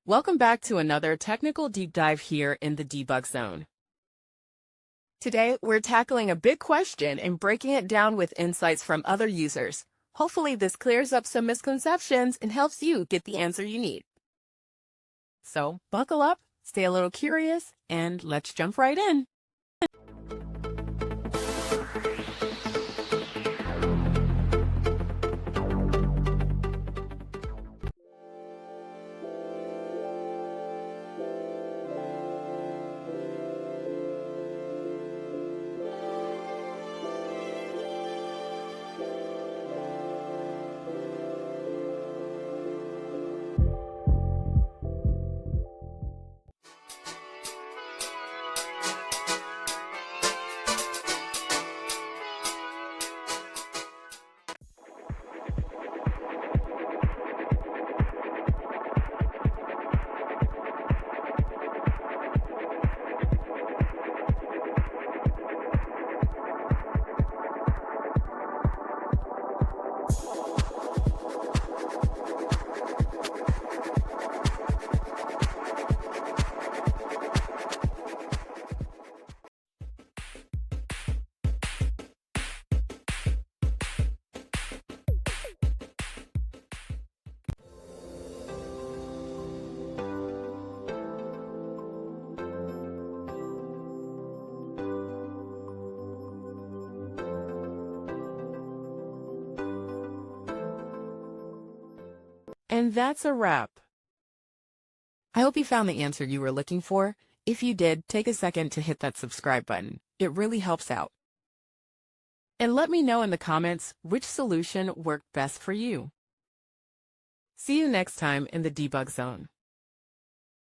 Welcome back to another technical deep dive here in the debug zone. Today, we're tackling a big question and breaking it down with insights from other users. Hopefully, this clears up some misconceptions and helps you get the answer you need. So, buckle up, stay a little curious, and let's jump right in. And that's a wrap. I hope you found the answer you were looking for. If you did, take a second to hit that subscribe button. It really helps out. And let me know in the comments which solution worked best for you. See you next time in the debug zone.